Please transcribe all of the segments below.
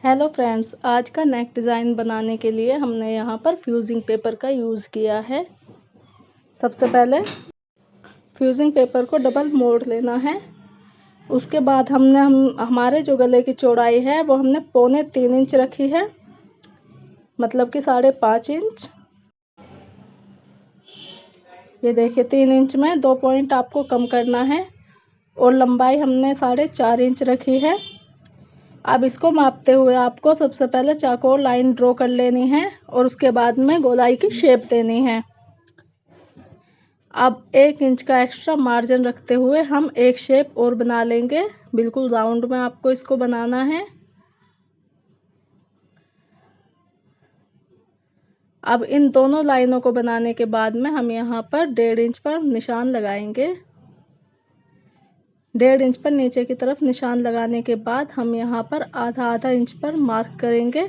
Hello friends, आज का नेक design बनाने के लिए हमने यहाँ पर फ्यूजिंग पेपर का यूज़ किया है। सबसे पहले फ्यूजिंग पेपर को डबल मोड़ लेना है। उसके बाद हमारे जो गले की चौड़ाई है वो हमने 3.25 इंच रखी है, मतलब कि 5.5 इंच। ये देखिए 3 इंच में 2 पॉइंट आपको कम करना है और लंबाई हमने 4.5 इंच रखी है। अब इसको मापते हुए आपको सबसे पहले चाकू लाइन ड्रॉ कर लेनी है और उसके बाद में गोलाई की शेप देनी है। अब 1 इंच का एक्स्ट्रा मार्जिन रखते हुए हम एक शेप और बना लेंगे। बिल्कुल राउंड में आपको इसको बनाना है। अब इन दोनों लाइनों को बनाने के बाद में हम यहाँ पर 1.5 इंच पर निशान लगाएंगे। 1.5 इंच पर नीचे की तरफ निशान लगाने के बाद हम यहाँ पर आधा इंच पर मार्क करेंगे।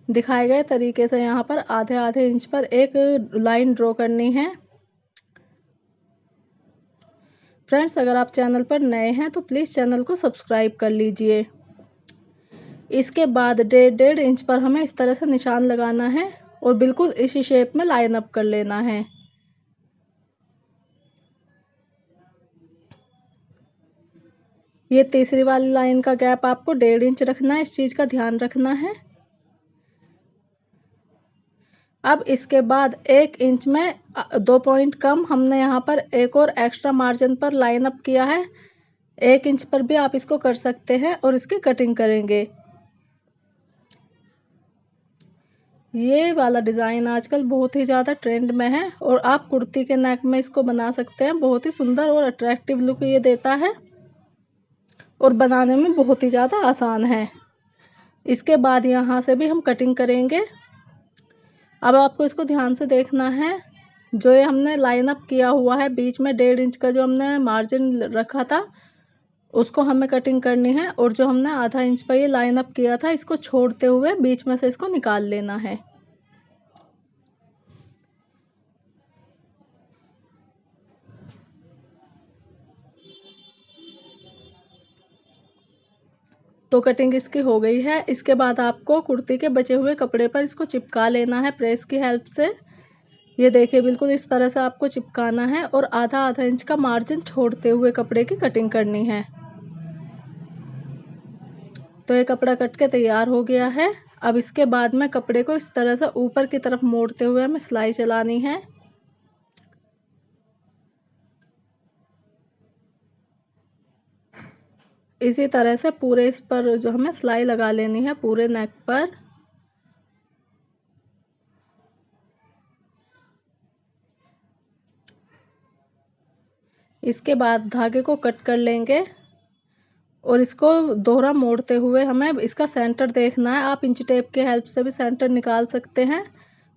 दिखाए गए तरीके से यहाँ पर आधे इंच पर एक लाइन ड्रॉ करनी है। फ्रेंड्स, अगर आप चैनल पर नए हैं तो प्लीज़ चैनल को सब्सक्राइब कर लीजिए। इसके बाद 1.5 इंच पर हमें इस तरह से निशान लगाना है और बिल्कुल इसी शेप में लाइन अप कर लेना है। ये तीसरी वाली लाइन का गैप आपको 1.5 इंच रखना है, इस चीज़ का ध्यान रखना है। अब इसके बाद 1 इंच में 2 पॉइंट कम हमने यहाँ पर एक और एक्स्ट्रा मार्जिन पर लाइन अप किया है। 1 इंच पर भी आप इसको कर सकते हैं और इसकी कटिंग करेंगे। ये वाला डिज़ाइन आजकल बहुत ही ज़्यादा ट्रेंड में है और आप कुर्ती के नेक में इसको बना सकते हैं। बहुत ही सुंदर और अट्रैक्टिव लुक ये देता है और बनाने में बहुत ही ज़्यादा आसान है। इसके बाद यहाँ से भी हम कटिंग करेंगे। अब आपको इसको ध्यान से देखना है। जो ये हमने लाइन अप किया हुआ है बीच में 1.5 इंच का जो हमने मार्जिन रखा था उसको हमें कटिंग करनी है और जो हमने आधा इंच पर ये लाइन अप किया था इसको छोड़ते हुए बीच में से इसको निकाल लेना है। तो कटिंग इसकी हो गई है। इसके बाद आपको कुर्ती के बचे हुए कपड़े पर इसको चिपका लेना है प्रेस की हेल्प से। ये देखिए बिल्कुल इस तरह से आपको चिपकाना है और आधा इंच का मार्जिन छोड़ते हुए कपड़े की कटिंग करनी है। तो ये कपड़ा कट के तैयार हो गया है। अब इसके बाद में कपड़े को इस तरह से ऊपर की तरफ मोड़ते हुए हमें सिलाई चलानी है। इसी तरह से पूरे इस पर जो हमें सिलाई लगा लेनी है पूरे नेक पर। इसके बाद धागे को कट कर लेंगे और इसको दोहरा मोड़ते हुए हमें इसका सेंटर देखना है। आप इंच टेप के हेल्प से भी सेंटर निकाल सकते हैं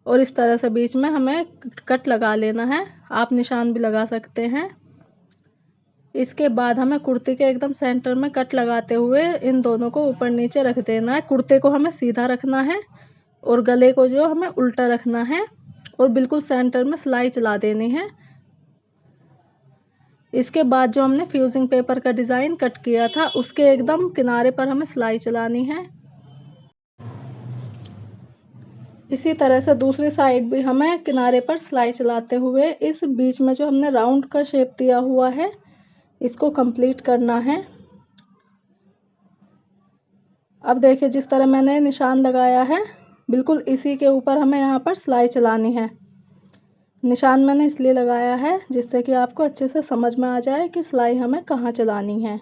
और इस तरह से बीच में हमें कट लगा लेना है। आप निशान भी लगा सकते हैं। इसके बाद हमें कुर्ती के एकदम सेंटर में कट लगाते हुए इन दोनों को ऊपर नीचे रख देना है। कुर्ते को हमें सीधा रखना है और गले को जो हमें उल्टा रखना है और बिल्कुल सेंटर में सिलाई चला देनी है। इसके बाद जो हमने फ्यूजिंग पेपर का डिज़ाइन कट किया था उसके एकदम किनारे पर हमें सिलाई चलानी है। इसी तरह से दूसरी साइड भी हमें किनारे पर सिलाई चलाते हुए इस बीच में जो हमने राउंड का शेप दिया हुआ है इसको कंप्लीट करना है। अब देखिए जिस तरह मैंने निशान लगाया है बिल्कुल इसी के ऊपर हमें यहाँ पर सिलाई चलानी है। निशान मैंने इसलिए लगाया है जिससे कि आपको अच्छे से समझ में आ जाए कि सिलाई हमें कहाँ चलानी है।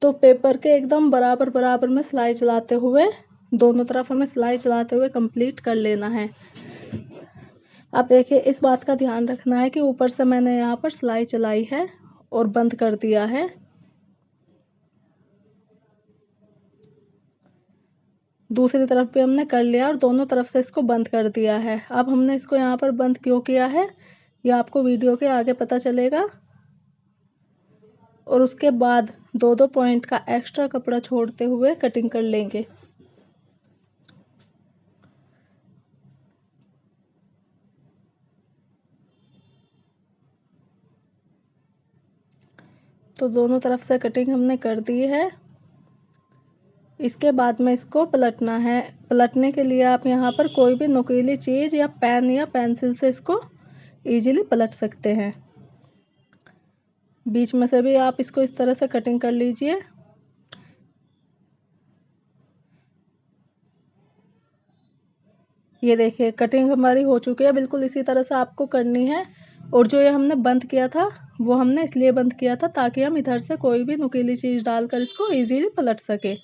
तो पेपर के एकदम बराबर में सिलाई चलाते हुए दोनों तरफ हमें सिलाई चलाते हुए कंप्लीट कर लेना है। अब देखिए इस बात का ध्यान रखना है कि ऊपर से मैंने यहाँ पर सिलाई चलाई है और बंद कर दिया है। दूसरी तरफ भी हमने कर लिया और दोनों तरफ से इसको बंद कर दिया है। अब हमने इसको यहाँ पर बंद क्यों किया है ये आपको वीडियो के आगे पता चलेगा। और उसके बाद 2-2 पॉइंट का एक्स्ट्रा कपड़ा छोड़ते हुए कटिंग कर लेंगे। तो तो दोनों तरफ से कटिंग हमने कर दी है। इसके बाद में इसको पलटना है। पलटने के लिए आप यहाँ पर कोई भी नुकीली चीज़ या पेन या पेंसिल से इसको इजीली पलट सकते हैं। बीच में से भी आप इसको इस तरह से कटिंग कर लीजिए। ये देखिए कटिंग हमारी हो चुकी है। बिल्कुल इसी तरह से आपको करनी है। और जो ये हमने बंद किया था वो हमने इसलिए बंद किया था ताकि हम इधर से कोई भी नुकीली चीज़ डालकर इसको इजीली पलट सके।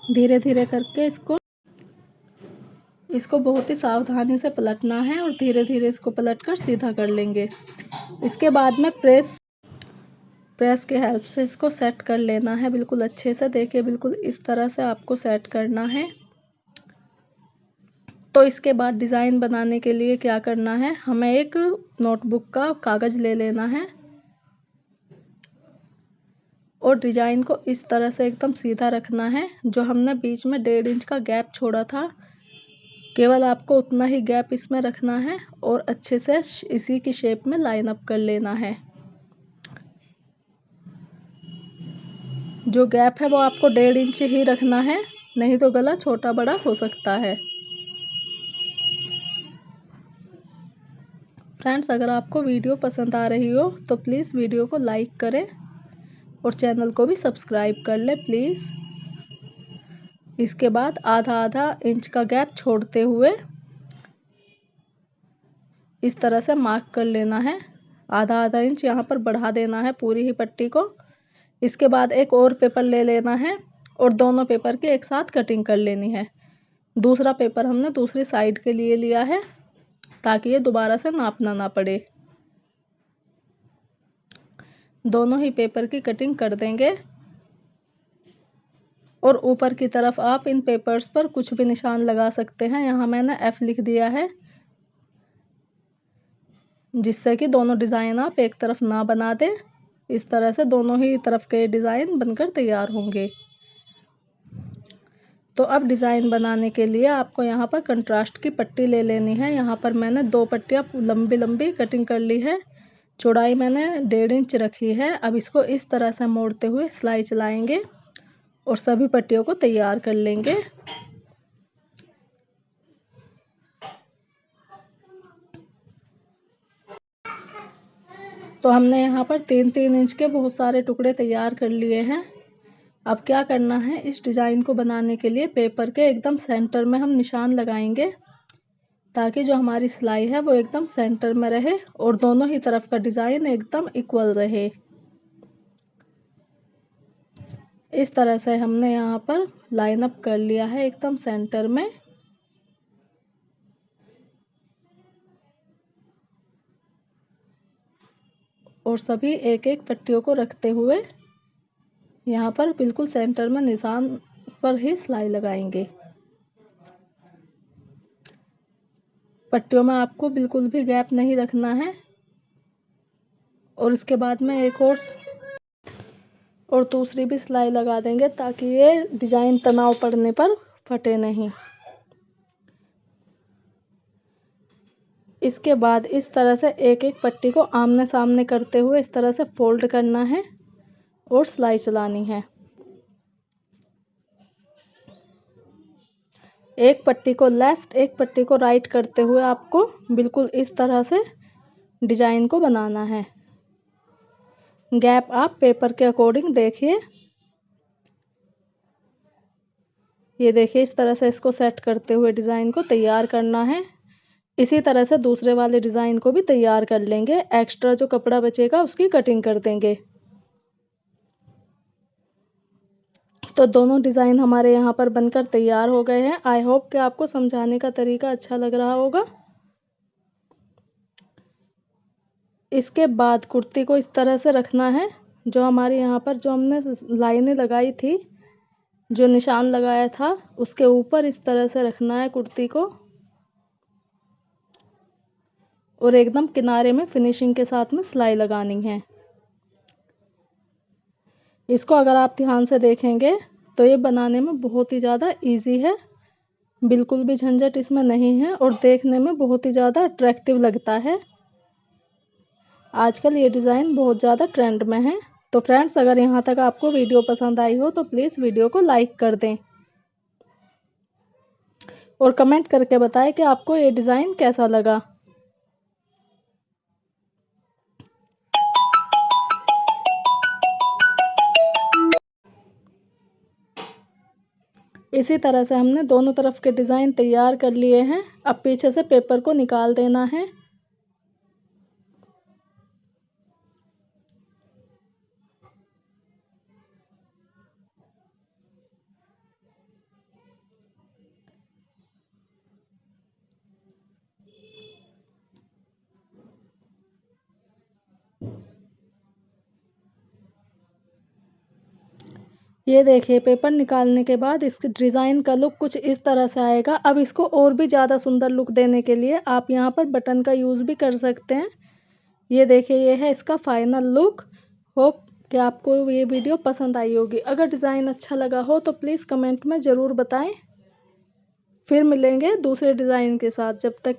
धीरे धीरे करके इसको बहुत ही सावधानी से पलटना है और धीरे धीरे इसको पलटकर सीधा कर लेंगे। इसके बाद में प्रेस के हेल्प से इसको सेट कर लेना है बिल्कुल अच्छे से। देखिए बिल्कुल इस तरह से आपको सेट करना है। तो इसके बाद डिज़ाइन बनाने के लिए क्या करना है, हमें एक नोटबुक का कागज़ ले लेना है और डिज़ाइन को इस तरह से एकदम सीधा रखना है। जो हमने बीच में 1.5 इंच का गैप छोड़ा था, केवल आपको उतना ही गैप इसमें रखना है और अच्छे से इसी की शेप में लाइन अप कर लेना है। जो गैप है वो आपको 1.5 इंच ही रखना है, नहीं तो गला छोटा बड़ा हो सकता है। फ्रेंड्स, अगर आपको वीडियो पसंद आ रही हो तो प्लीज़ वीडियो को लाइक करें और चैनल को भी सब्सक्राइब कर लें प्लीज़। इसके बाद आधा आधा इंच का गैप छोड़ते हुए इस तरह से मार्क कर लेना है। आधा आधा इंच यहाँ पर बढ़ा देना है पूरी ही पट्टी को। इसके बाद एक और पेपर ले लेना है और दोनों पेपर की एक साथ कटिंग कर लेनी है। दूसरा पेपर हमने दूसरी साइड के लिए लिया है ताकि ये दोबारा से नापना ना पड़े। दोनों ही पेपर की कटिंग कर देंगे और ऊपर की तरफ आप इन पेपर्स पर कुछ भी निशान लगा सकते हैं। यहाँ मैंने F लिख दिया है, जिससे कि दोनों डिज़ाइन आप एक तरफ ना बना दें। इस तरह से दोनों ही तरफ के डिज़ाइन बनकर तैयार होंगे। तो अब डिज़ाइन बनाने के लिए आपको यहाँ पर कंट्रास्ट की पट्टी ले लेनी है। यहाँ पर मैंने 2 पट्टियाँ लंबी लंबी कटिंग कर ली है। चौड़ाई मैंने 1.5 इंच रखी है। अब इसको इस तरह से मोड़ते हुए सिलाई चलाएंगे और सभी पट्टियों को तैयार कर लेंगे। तो हमने यहाँ पर 3-3 इंच के बहुत सारे टुकड़े तैयार कर लिए हैं। अब क्या करना है, इस डिज़ाइन को बनाने के लिए पेपर के एकदम सेंटर में हम निशान लगाएंगे ताकि जो हमारी सिलाई है वो एकदम सेंटर में रहे और दोनों ही तरफ का डिज़ाइन एकदम इक्वल रहे। इस तरह से हमने यहाँ पर लाइन अप कर लिया है एकदम सेंटर में। और सभी एक एक पट्टियों को रखते हुए यहाँ पर बिल्कुल सेंटर में निशान पर ही सिलाई लगाएंगे। पट्टियों में आपको बिल्कुल भी गैप नहीं रखना है। और इसके बाद में एक और दूसरी भी सिलाई लगा देंगे ताकि ये डिज़ाइन तनाव पड़ने पर फटे नहीं। इसके बाद इस तरह से एक एक पट्टी को आमने सामने करते हुए इस तरह से फोल्ड करना है और सिलाई चलानी है। एक पट्टी को लेफ्ट एक पट्टी को राइट करते हुए आपको बिल्कुल इस तरह से डिज़ाइन को बनाना है। गैप आप पेपर के अकॉर्डिंग देखिए। ये देखिए इस तरह से इसको सेट करते हुए डिज़ाइन को तैयार करना है। इसी तरह से दूसरे वाले डिज़ाइन को भी तैयार कर लेंगे। एक्स्ट्रा जो कपड़ा बचेगा उसकी कटिंग कर देंगे। तो दोनों डिज़ाइन हमारे यहाँ पर बनकर तैयार हो गए हैं। आई होप कि आपको समझाने का तरीका अच्छा लग रहा होगा। इसके बाद कुर्ती को इस तरह से रखना है। जो हमारे यहाँ पर जो हमने लाइनें लगाई थी, जो निशान लगाया था, उसके ऊपर इस तरह से रखना है कुर्ती को और एकदम किनारे में फिनिशिंग के साथ में सिलाई लगानी है। इसको अगर आप ध्यान से देखेंगे तो ये बनाने में बहुत ही ज़्यादा इजी है बिल्कुल भी झंझट इसमें नहीं है और देखने में बहुत ही ज़्यादा अट्रैक्टिव लगता है। आजकल ये डिज़ाइन बहुत ज़्यादा ट्रेंड में है। तो फ्रेंड्स, अगर यहाँ तक आपको वीडियो पसंद आई हो तो प्लीज़ वीडियो को लाइक कर दें और कमेंट करके बताएं कि आपको ये डिज़ाइन कैसा लगा। इसी तरह से हमने दोनों तरफ के डिज़ाइन तैयार कर लिए हैं। अब पीछे से पेपर को निकाल देना है। ये देखिए, पेपर निकालने के बाद इस डिज़ाइन का लुक कुछ इस तरह से आएगा। अब इसको और भी ज़्यादा सुंदर लुक देने के लिए आप यहाँ पर बटन का यूज़ भी कर सकते हैं। ये देखिए, ये है इसका फाइनल लुक। होप कि आपको ये वीडियो पसंद आई होगी। अगर डिज़ाइन अच्छा लगा हो तो प्लीज़ कमेंट में ज़रूर बताएं। फिर मिलेंगे दूसरे डिज़ाइन के साथ। जब तक